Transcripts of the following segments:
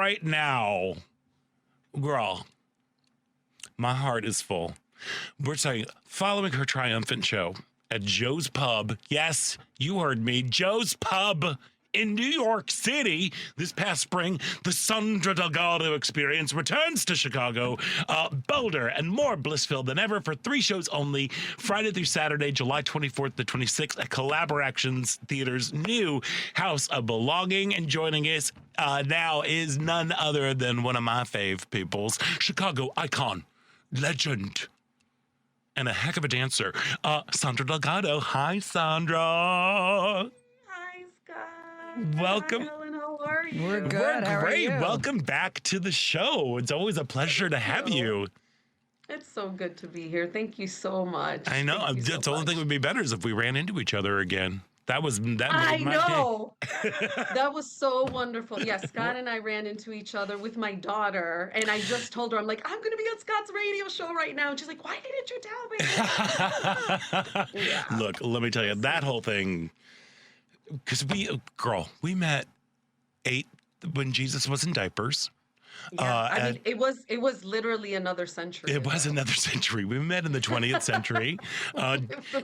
right now, girl, my heart is full. We're saying, following her triumphant show at Joe's Pub. Yes, you heard me. Joe's Pub in New York City this past spring. The Sandra Delgado experience returns to Chicago, bolder and more blissful than ever for 3 shows only, Friday through Saturday, July 24th to 26th at Collaborations Theater's new House of Belonging. And joining us now is none other than one of my fave peoples, Chicago icon, legend, and a heck of a dancer, Sandra Delgado. Hi, Sandra. Hi, Scott. Welcome. Hi, Ellen. How are you? We're good. We're How are great. you? Welcome back to the show. It's always a pleasure to have you. It's so good to be here. Thank you so much. I know. Thank you so The only much. thing would be better is if we ran into each other again. That made I my know. That was so wonderful. Yeah, Scott and I ran into each other with my daughter, and I just told her, I'm like, I'm going to be on Scott's radio show right now. And she's like, why didn't you tell me? Yeah. Look, let me tell you, that whole thing, because we met when Jesus was in diapers. Yeah, I mean, it was literally another century. It was another century. We met in the 20th century.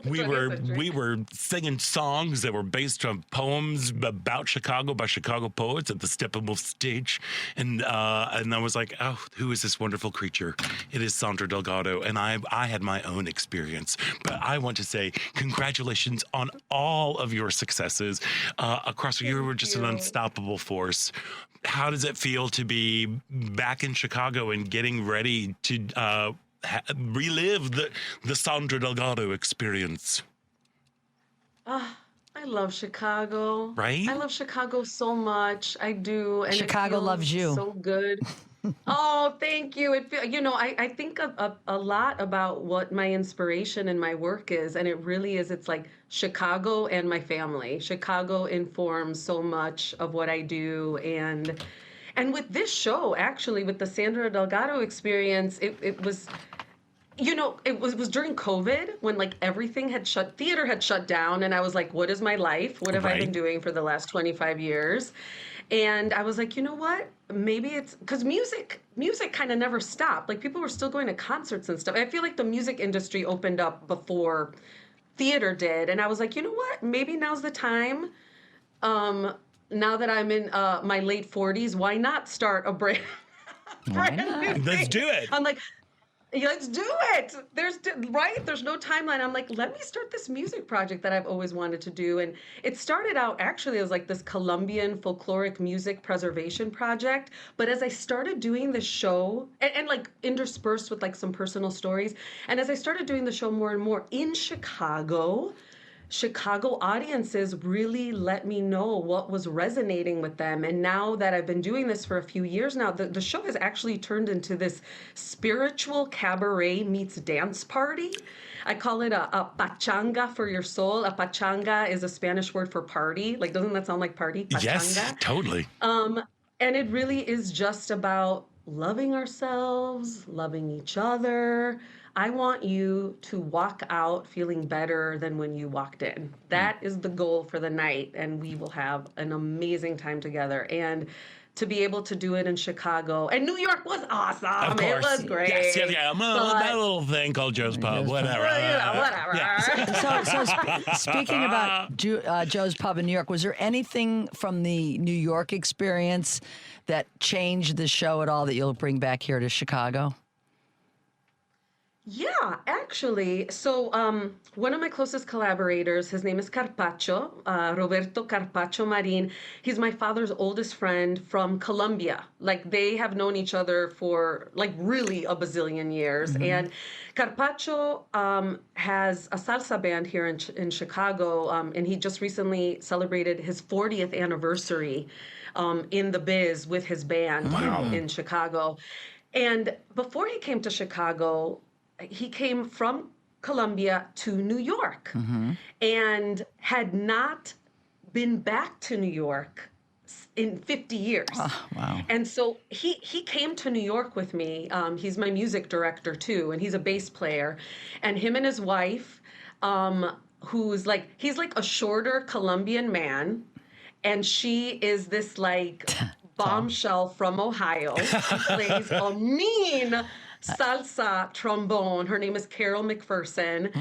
We were singing songs that were based on poems about Chicago by Chicago poets at the Steppenwolf stage, and I was like, oh, who is this wonderful creature? It is Sandra Delgado, and I had my own experience. But I want to say congratulations on all of your successes across. You were just an unstoppable force. How does it feel to be back in Chicago and getting ready to relive the Sandra Delgado experience? I love Chicago. Right? I love Chicago so much. I do. And Chicago loves you. So good. Oh, thank you. I think a lot about what my inspiration and my work is, and it really is. It's like Chicago and my family. Chicago informs so much of what I do, and with this show, actually, with the Sandra Delgado experience, it was. It was during COVID when like everything theater had shut down, and I was like, what is my life? What have I been doing for the last 25 years? And I was like, you know what? Maybe it's because music kind of never stopped. Like people were still going to concerts and stuff. I feel like the music industry opened up before theater did. And I was like, you know what? Maybe now's the time. Now that I'm in my late 40s, why not start a brand new thing? Let's do it. I'm like, let's do it. There's no timeline. I'm like, let me start this music project that I've always wanted to do. And it started out actually as like this Colombian folkloric music preservation project. But as I started doing the show and like interspersed with like some personal stories, and as I started doing the show more and more in Chicago audiences really let me know what was resonating with them. And now that I've been doing this for a few years now, the show has actually turned into this spiritual cabaret meets dance party. I call it a pachanga for your soul. A pachanga is a Spanish word for party. Like, doesn't that sound like party? Pachanga. Yes, totally. And it really is just about loving ourselves, loving each other. I want you to walk out feeling better than when you walked in. That is the goal for the night, and we will have an amazing time together. And to be able to do it in Chicago, and New York was awesome. Of course. It was great. Yes. That little thing called Joe's Pub, whatever. Whatever. Yeah. So speaking about Joe's Pub in New York, was there anything from the New York experience that changed the show at all that you'll bring back here to Chicago? Yeah, actually. So one of my closest collaborators, his name is Carpaccio, Roberto Carpaccio Marin. He's my father's oldest friend from Colombia. Like they have known each other for like really a bazillion years. Mm-hmm. And Carpaccio has a salsa band here in Chicago, and he just recently celebrated his 40th anniversary in the biz with his band in Chicago. And before he came to Chicago, he came from Colombia to New York and had not been back to New York in 50 years. Oh, wow. And so he came to New York with me. He's my music director too, and he's a bass player. And him and his wife, he's like a shorter Colombian man, and she is this like bombshell from Ohio who plays a mean salsa trombone. Her name is Carol McPherson,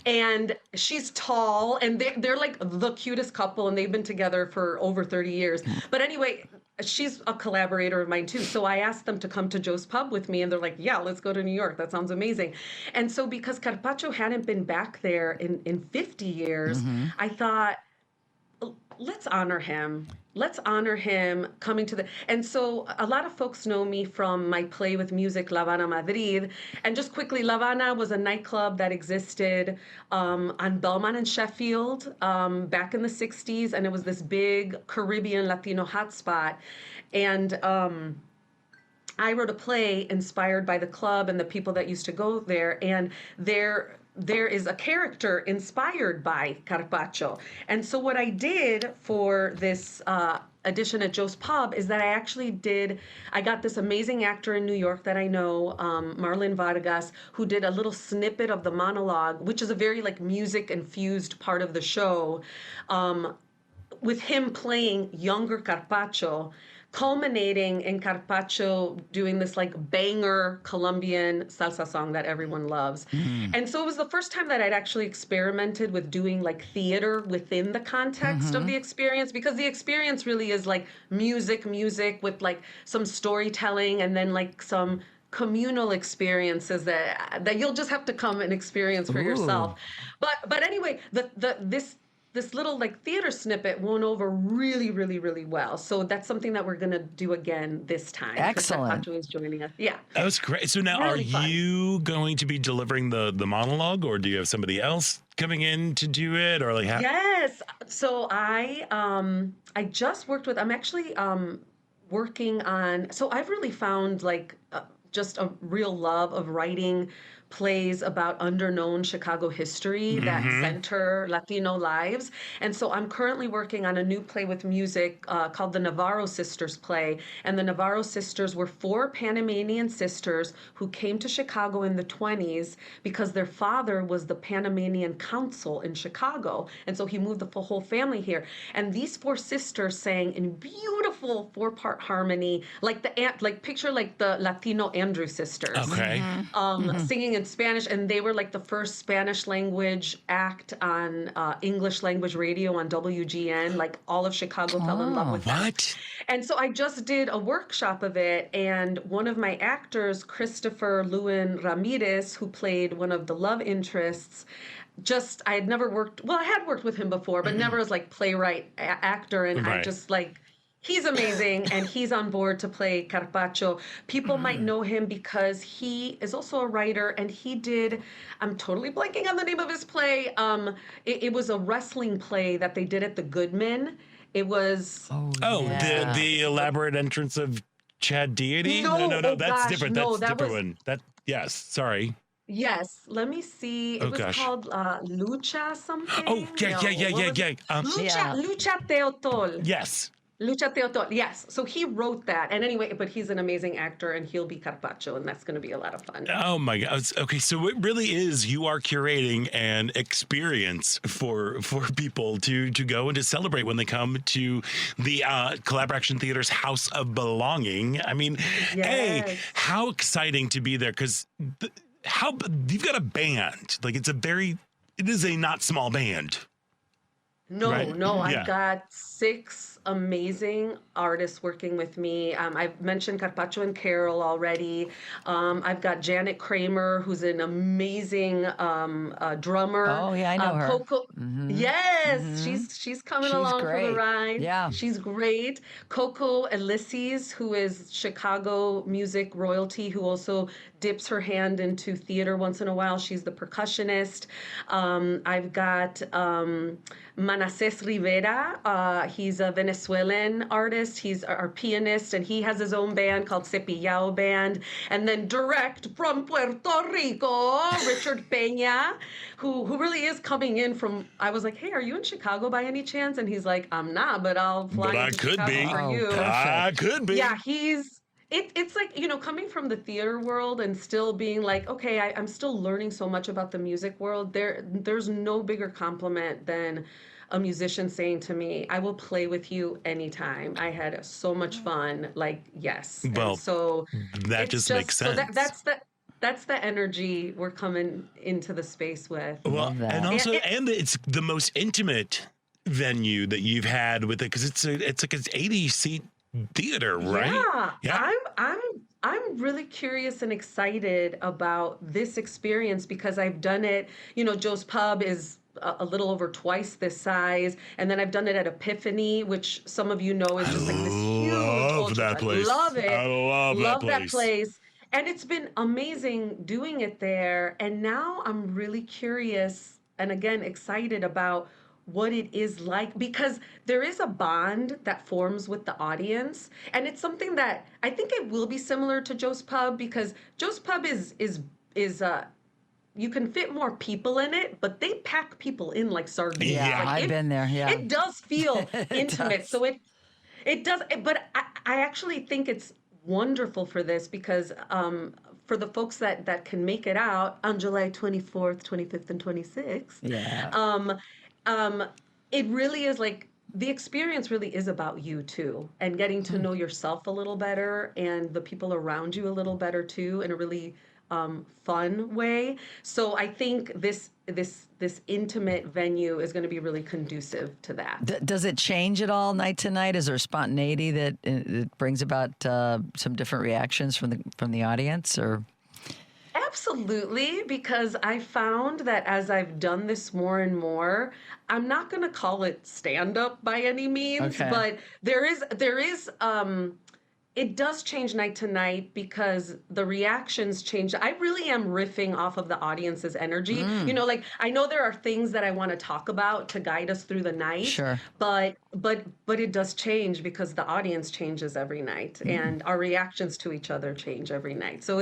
and she's tall, and they're like the cutest couple, and they've been together for over 30 years. But anyway, she's a collaborator of mine too. So I asked them to come to Joe's Pub with me, and they're like, yeah, let's go to New York. That sounds amazing. And so because Carpaccio hadn't been back there in 50 years, I thought, let's honor him. Let's honor him coming to the. And so a lot of folks know me from my play with music, La Habana Madrid. And just quickly, La Habana was a nightclub that existed on Belmont and Sheffield back in the 60s. And it was this big Caribbean Latino hotspot. And I wrote a play inspired by the club and the people that used to go there. And there is a character inspired by Carpaccio. And so what I did for this edition at Joe's Pub is that I got this amazing actor in New York that I know, Marlon Vargas, who did a little snippet of the monologue, which is a very like music infused part of the show, with him playing younger Carpaccio, culminating in Carpaccio doing this like banger Colombian salsa song that everyone loves. And so it was the first time that I'd actually experimented with doing like theater within the context of the experience, because the experience really is like music with like some storytelling and then like some communal experiences that you'll just have to come and experience for yourself. But anyway, this little like theater snippet went over really, really, really well. So that's something that we're going to do again this time. Excellent. Carpaccio is joining us. Yeah. That was great. So now Really are fun. you going to be delivering the monologue, or do you have somebody else coming in to do it, or like how? Yes. So I just worked with, I'm actually working on, so I've really found like just a real love of writing plays about underknown Chicago history that center Latino lives. And so I'm currently working on a new play with music called the Navarro Sisters play. And the Navarro Sisters were 4 Panamanian sisters who came to Chicago in the 20s because their father was the Panamanian consul in Chicago. And so he moved the whole family here. And these 4 sisters sang in beautiful 4-part harmony, like picture like the Latino Andrew sisters. Okay. Singing in Spanish, and they were like the first Spanish language act on English language radio on WGN. Like all of Chicago fell in love with them. What? And so I just did a workshop of it, and one of my actors, Christopher Lewin Ramirez, who played one of the love interests, I had never worked, well, I had worked with him before, but never as like playwright actor, and I just like, he's amazing, and he's on board to play Carpaccio. People might know him because he is also a writer, and he did, I'm totally blanking on the name of his play. It was a wrestling play that they did at the Goodman. It was... The elaborate entrance of Chad Deity? No, that's gosh, different. no, That's a that different was- one. Yes, sorry. Yes, let me see. It was called Lucha something. Oh, yeah. Lucha Teotol. Yes. Lucha Teotol, yes. So he wrote that. And anyway, but he's an amazing actor, and he'll be Carpaccio, and that's going to be a lot of fun. Oh my God. Okay, so it really is, you are curating an experience for people to go and to celebrate when they come to the Collaboration Theater's House of Belonging. I mean, Yes. how exciting to be there, because you've got a band. Like it is a not small band. No, Right. no, Yeah. I've got 6 amazing artists working with me. I've mentioned Carpaccio and Carol already. I've got Janet Kramer, who's an amazing drummer. Oh, yeah, I know her. Coco, yes, she's coming She's along for great. the ride. Yeah. She's great. Coco Elises, who is Chicago music royalty, who also dips her hand into theater once in a while. She's the percussionist. I've got Manassés Rivera. He's a Venezuelan artist. He's our pianist, and he has his own band called Cepillao Band. And then direct from Puerto Rico, Richard Peña, who really is coming in from, I was like, hey, are you in Chicago by any chance? And he's like, I'm not, but I'll fly But I into could Chicago be. for you. I could be. Yeah, it's like, coming from the theater world and still being like, okay, I'm still learning so much about the music world. There's no bigger compliment than a musician saying to me, I will play with you anytime. I had so much fun. Like, yes. Well, And so that it's just makes so sense. that's the energy we're coming into the space with. Well, Love that. and also, And- and it's the most intimate venue that you've had with it because it's like an 80-seat theater, right? Yeah, I'm really curious and excited about this experience because I've done it. You know, Joe's Pub is a little over twice this size, and then I've done it at Epiphany, which some of you know is just like this huge love ultra. that place. Love it. I love that place. place. And it's been amazing doing it there. And now I'm really curious and again excited about what it is like because there is a bond that forms with the audience, and it's something that I think it will be similar to Joe's Pub because Joe's Pub is you can fit more people in it, but they pack people in like sardines. Yeah, Like, I've been there. Yeah. it does feel intimate. does. So it does, but I actually think it's wonderful for this because for the folks that can make it out on July 24th, 25th, and 26th, Yeah. it really is like the experience really is about you too, and getting to know yourself a little better and the people around you a little better too in a really fun way. So I think this intimate venue is going to be really conducive to that. Does it change at all night to night? Is there spontaneity that it brings about some different reactions from the audience, or? Absolutely, because I found that as I've done this more and more, I'm not going to call it stand up by any means, Okay. but there is it does change night to night because the reactions change. I really am riffing off of the audience's energy. You know, like I know there are things that I want to talk about to guide us through the night. Sure. But it does change because the audience changes every night and our reactions to each other change every night. So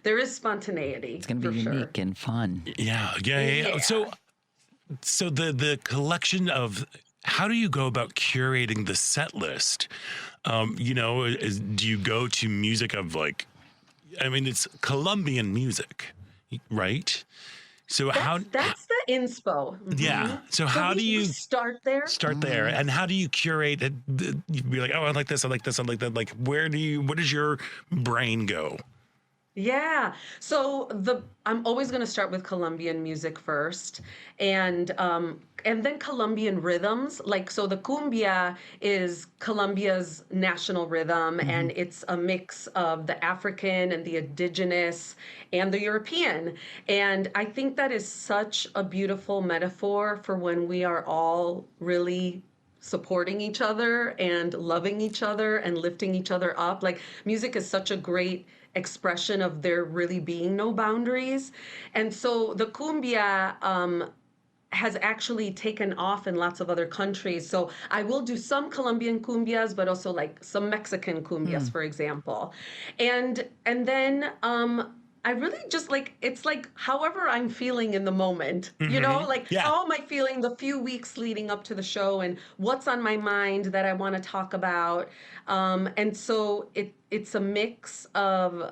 there is spontaneity. It's going to be unique and fun. Yeah. So the collection of how do you go about curating the set list? You know, do you go to music of like, I mean, it's Colombian music, right? So That's the inspo. yeah. So how do you we start there? start there, and how do you curate it? You'd be like, oh, I like this, I like this, I like that. Like, where does your brain go? Yeah. So I'm always going to start with Colombian music first, and then Colombian rhythms. Like so, the cumbia is Colombia's national rhythm, and it's a mix of the African and the indigenous and the European. And I think that is such a beautiful metaphor for when we are all really supporting each other and loving each other and lifting each other up. Like music is such a great expression of there really being no boundaries. And so the cumbia has actually taken off in lots of other countries. So I will do some Colombian cumbias, but also like some Mexican cumbias, for example. And then I really just like, it's like however I'm feeling in the moment, you know, like how am I feeling the few weeks leading up to the show and what's on my mind that I want to talk about. And so it's a mix of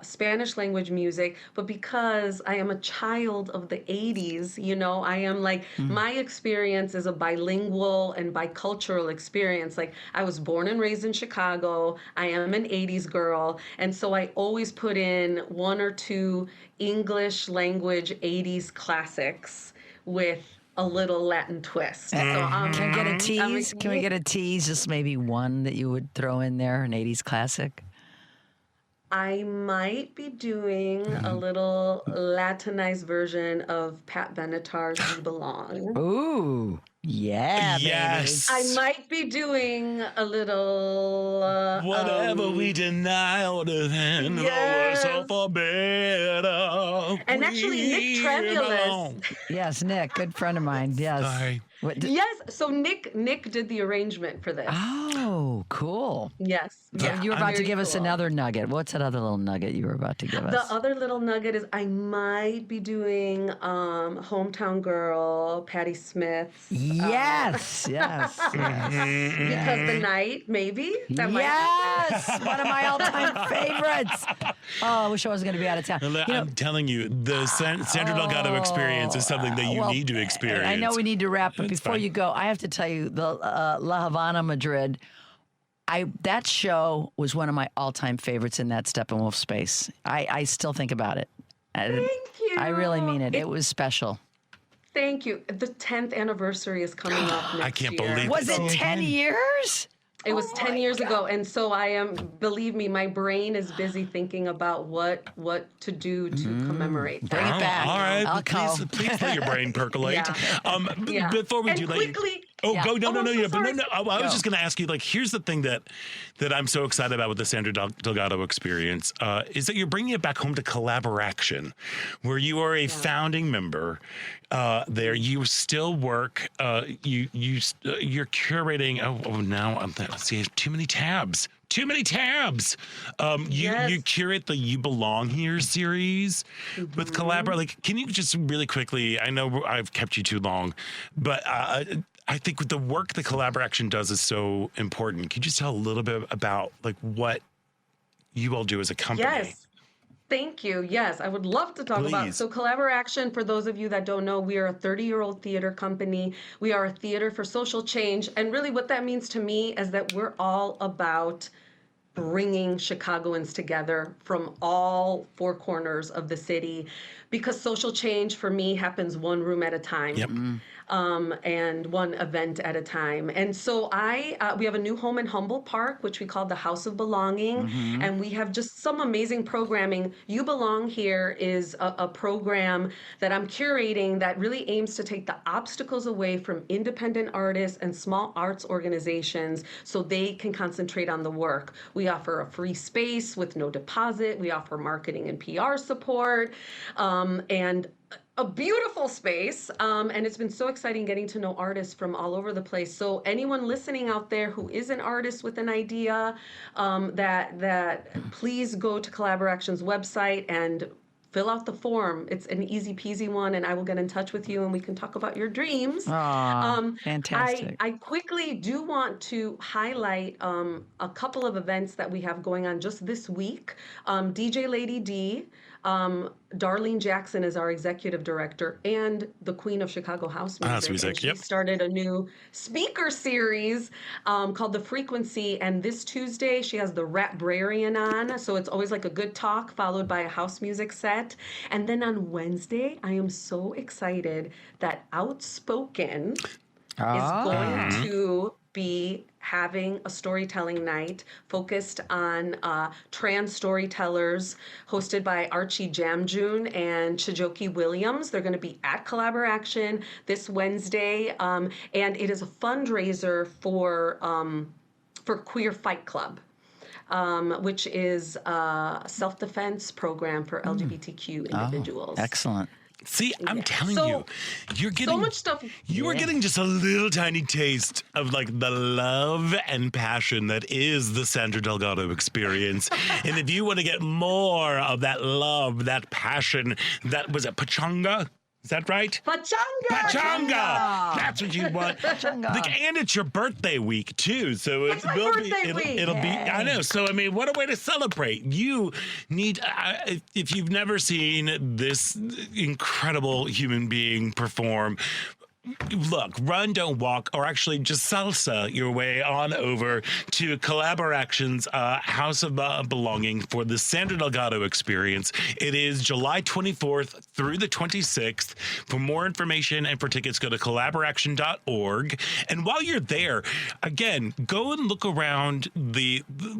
Spanish language music, but because I am a child of the 80s, you know, I am like, my experience is a bilingual and bicultural experience. Like I was born and raised in Chicago. I am an 80s girl. And so I always put in one or two English language 80s classics with a little Latin twist. So, Can we get a tease? Can we get a tease? Just maybe one that you would throw in there, an 80s classic? I might be doing a little Latinized version of Pat Benatar's "We Belong." Ooh, yeah, Yes. I might be doing a little Whatever we deny then, Yes. so for better. And actually, Nick we Tremulous. belong. Yes, Nick, good friend of mine. Yes. Sorry. Yes, so Nick did the arrangement for this. Oh, cool. Yes. So Yeah, you were about to very give us cool. another nugget. What's that other little nugget you were about to give The us? other little nugget is I might be doing Hometown Girl, Patti Smith's Yes, yes, yes. Because the night, maybe? That might Yes, one of my all-time favorites. Oh, I wish I wasn't going to be out of town. I'm telling you, the Sandra Delgado experience is something that you need to experience. I know we need to wrap, but It's before fine. you go, I have to tell you, the La Habana, Madrid, that show was one of my all-time favorites in that Steppenwolf space. I still think about it. Thank you. I really mean it. It was special. Thank you. The 10th anniversary is coming up next I can't year. believe Was it 10 years? It was 10 years ago, and so I am. Believe me, my brain is busy thinking about what to do to commemorate. Bring it back. All right, I'll call. please let your brain percolate. Yeah. Before we And do, quickly. Yeah. go no, Oh, I'm so yeah, but sorry. no. I was just going to ask you. Like, here's the thing that I'm so excited about with the Sandra Delgado experience is that you're bringing it back home to Collaboration, where you are a founding member. There, you still work. You're curating. Oh, now let's see. Too many tabs. Too many tabs. You curate the "You Belong Here" series with Collaborate. Like, can you just really quickly? I know I've kept you too long, but I think the work that Collaboration does is so important. Can you just tell a little bit about like what you all do as a company? Yes. Thank you. Yes, I would love to talk about. Please. So, Collaboration, for those of you that don't know, we are a 30-year-old theater company. We are a theater for social change. And really, what that means to me is that we're all about bringing Chicagoans together from all four corners of the city, because social change for me happens one room at a time. Yep. And one event at a time. And so we have a new home in Humboldt Park, which we call the House of Belonging. And we have just some amazing programming. You Belong Here is a program that I'm curating that really aims to take the obstacles away from independent artists and small arts organizations so they can concentrate on the work. We offer a free space with no deposit. We offer marketing and PR support. And a beautiful space, and it's been so exciting getting to know artists from all over the place. So anyone listening out there who is an artist with an idea, that please go to Collaboration's website and fill out the form. It's an easy peasy one, and I will get in touch with you and we can talk about your dreams. Fantastic. I quickly do want to highlight a couple of events that we have going on just this week. DJ Lady D, Darlene Jackson is our executive director and the queen of Chicago house music. And she started a new speaker series called The Frequency. And this Tuesday, she has the Rap Brarian on. So it's always like a good talk followed by a house music set. And then on Wednesday, I am so excited that Outspoken is going to be having a storytelling night focused on trans storytellers, hosted by Archie Jamjoon and Chijoki Williams. They're going to be at Collaboration this Wednesday, and it is a fundraiser for Queer Fight Club, which is a self-defense program for LGBTQ individuals. Excellent. See, I'm telling you, you're getting so much stuff. You are getting just a little tiny taste of like the love and passion that is the Sandra Delgado experience. And if you want to get more of that love, that passion, that was it Pachanga? Is that right? Pachanga! That's what you want. Pachanga. And it's your birthday week too, so It's my birthday week. It'll be. I know. So I mean, what a way to celebrate! You need. If you've never seen this incredible human being perform. Look, run, don't walk, or actually just salsa your way on over to Collaboration's House of Belonging for the Sandra Delgado experience. It is July 24th through the 26th. For more information and for tickets, go to collaboration.org. And while you're there, again, go and look around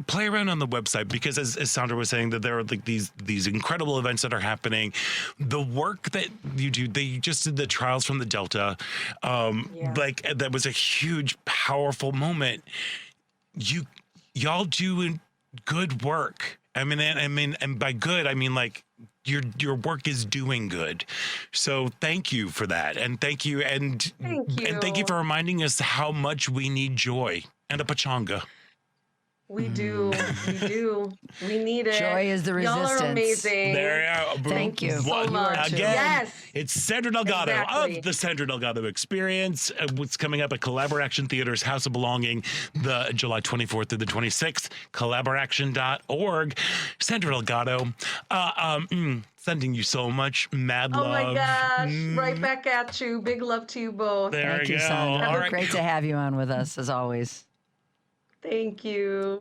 play around on the website, because as Sandra was saying, that there are like these incredible events that are happening. The work that you do, they just did the Trials from the Delta. Like that was a huge, powerful moment. Y'all doing good work. I mean, and by good, I mean like your work is doing good. So thank you for that, and thank you for reminding us how much we need joy and a pachanga. We do. We do. We need it. Joy is the Y'all resistance. are amazing. There you go. Thank you. So much. Again, Yes. it's Sandra Delgado Exactly. of the Sandra Delgado Experience. What's coming up at Collaboration Theater's House of Belonging, the July 24th through the 26th, collaboration.org. Sandra Delgado, sending you so much mad love. Oh my gosh. Right back at you. Big love to you both. There Thank we you, go. Sandra. All right. Great to have you on with us, as always. Thank you.